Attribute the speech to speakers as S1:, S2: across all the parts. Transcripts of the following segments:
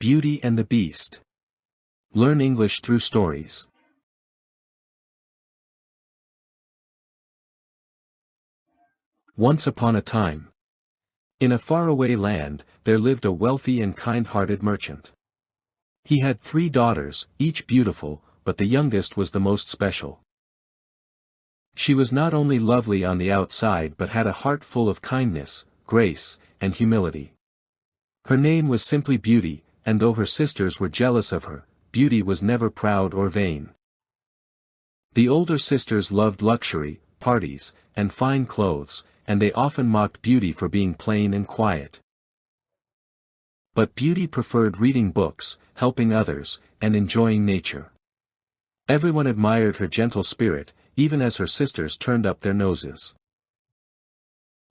S1: Beauty and the Beast. Learn English through stories. Once upon a time. In a faraway land, there lived a wealthy and kind-hearted merchant. He had 3 daughters, each beautiful, but the youngest was the most special. She was not only lovely on the outside but had a heart full of kindness, grace, and humility. Her name was simply Beauty, and though her sisters were jealous of her, Beauty was never proud or vain. The older sisters loved luxury, parties, and fine clothes, and they often mocked Beauty for being plain and quiet. But Beauty preferred reading books, helping others, and enjoying nature. Everyone admired her gentle spirit, even as her sisters turned up their noses.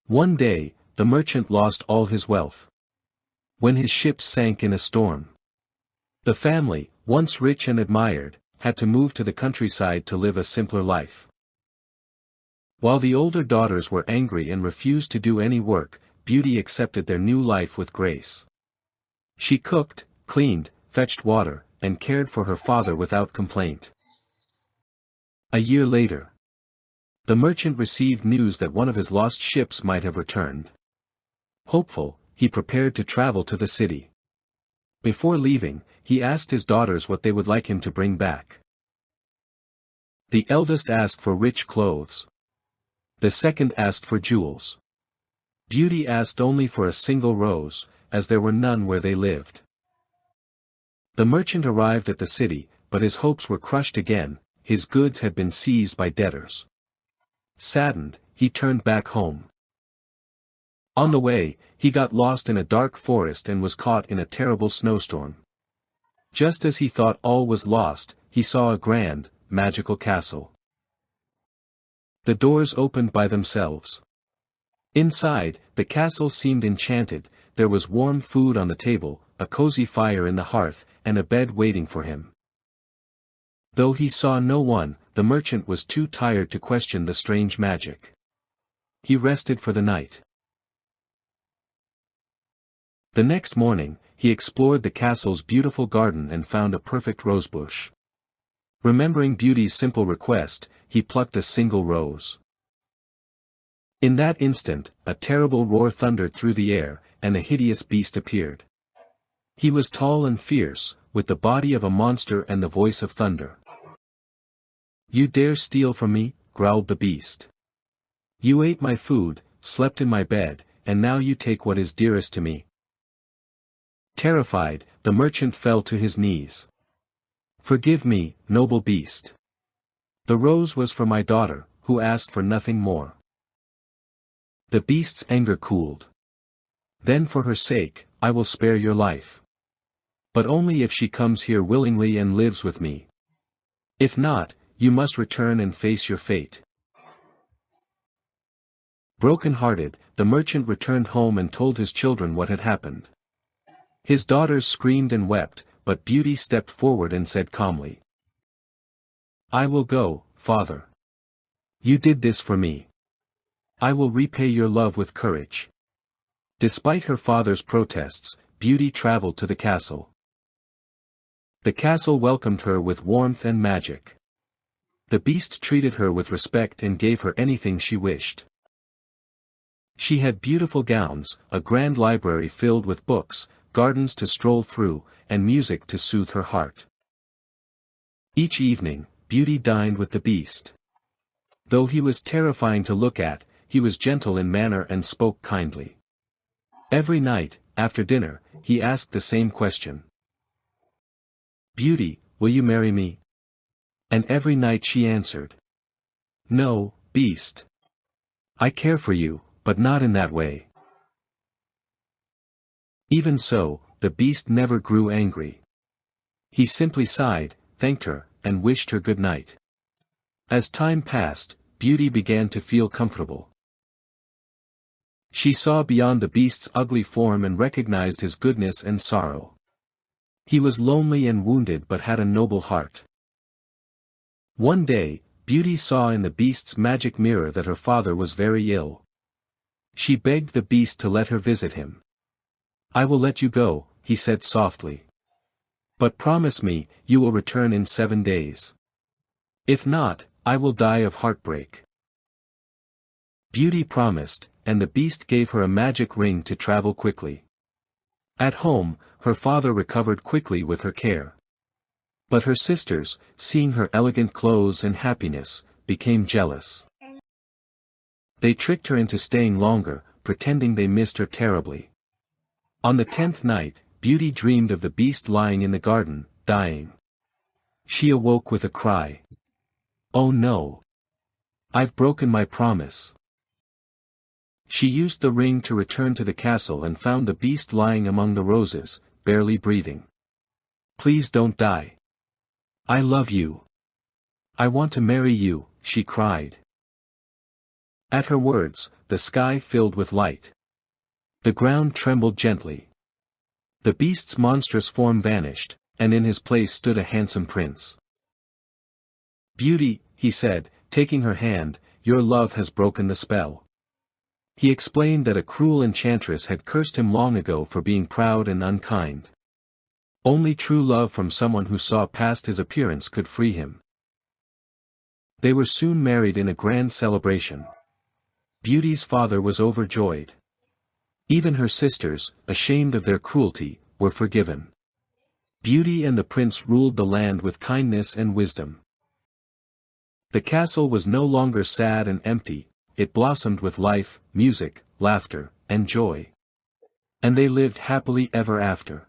S1: One day, the merchant lost all his wealth. When his ship sank in a storm. The family, once rich and admired, had to move to the countryside to live a simpler life. While the older daughters were angry and refused to do any work, Beauty accepted their new life with grace. She cooked, cleaned, fetched water, and cared for her father without complaint. A year later, the merchant received news that one of his lost ships might have returned. Hopeful, he prepared to travel to the city. Before leaving, he asked his daughters what they would like him to bring back. The eldest asked for rich clothes. The second asked for jewels. Beauty asked only for a single rose, as there were none where they lived. The merchant arrived at the city, but his hopes were crushed again. His goods had been seized by debtors. Saddened, he turned back home. On the way, he got lost in a dark forest and was caught in a terrible snowstorm. Just as he thought all was lost, he saw a grand, magical castle. The doors opened by themselves. Inside, the castle seemed enchanted. There was warm food on the table, a cozy fire in the hearth, and a bed waiting for him. Though he saw no one, the merchant was too tired to question the strange magic. He rested for the night. The next morning, he explored the castle's beautiful garden and found a perfect rosebush. Remembering Beauty's simple request, he plucked a single rose. In that instant, a terrible roar thundered through the air, and a hideous beast appeared. He was tall and fierce, with the body of a monster and the voice of thunder. "You dare steal from me?" growled the beast. "You ate my food, slept in my bed, and now you take what is dearest to me." Terrified, the merchant fell to his knees. "Forgive me, noble beast. The rose was for my daughter, who asked for nothing more." The beast's anger cooled. "Then for her sake, I will spare your life. But only if she comes here willingly and lives with me. If not, you must return and face your fate." Broken-hearted, the merchant returned home and told his children what had happened. His daughters screamed and wept, but Beauty stepped forward and said calmly, "I will go, father. You did this for me. I will repay your love with courage." Despite her father's protests, Beauty traveled to the castle. The castle welcomed her with warmth and magic. The beast treated her with respect and gave her anything she wished. She had beautiful gowns, a grand library filled with books, gardens to stroll through, and music to soothe her heart. Each evening, Beauty dined with the beast. Though he was terrifying to look at, he was gentle in manner and spoke kindly. Every night, after dinner, he asked the same question. "Beauty, will you marry me?" And every night she answered, "No, beast. I care for you, but not in that way." Even so, the beast never grew angry. He simply sighed, thanked her, and wished her good night. As time passed, Beauty began to feel comfortable. She saw beyond the beast's ugly form and recognized his goodness and sorrow. He was lonely and wounded but had a noble heart. One day, Beauty saw in the beast's magic mirror that her father was very ill. She begged the beast to let her visit him. "I will let you go," he said softly. But promise me, you will return in 7 days. If not, I will die of heartbreak. Beauty promised, and the beast gave her a magic ring to travel quickly. At home, her father recovered quickly with her care. But her sisters, seeing her elegant clothes and happiness, became jealous. They tricked her into staying longer, pretending they missed her terribly. On the 10th night, Beauty dreamed of the beast lying in the garden, dying. She awoke with a cry. Oh no! I've broken my promise. She used the ring to return to the castle and found the beast lying among the roses, barely breathing. Please don't die. I love you. I want to marry you, she cried. At her words, the sky filled with light. The ground trembled gently. The beast's monstrous form vanished, and in his place stood a handsome prince. Beauty, he said, taking her hand, your love has broken the spell. He explained that a cruel enchantress had cursed him long ago for being proud and unkind. Only true love from someone who saw past his appearance could free him. They were soon married in a grand celebration. Beauty's father was overjoyed. Even her sisters, ashamed of their cruelty, were forgiven. Beauty and the prince ruled the land with kindness and wisdom. The castle was no longer sad and empty, it blossomed with life, music, laughter, and joy. And they lived happily ever after.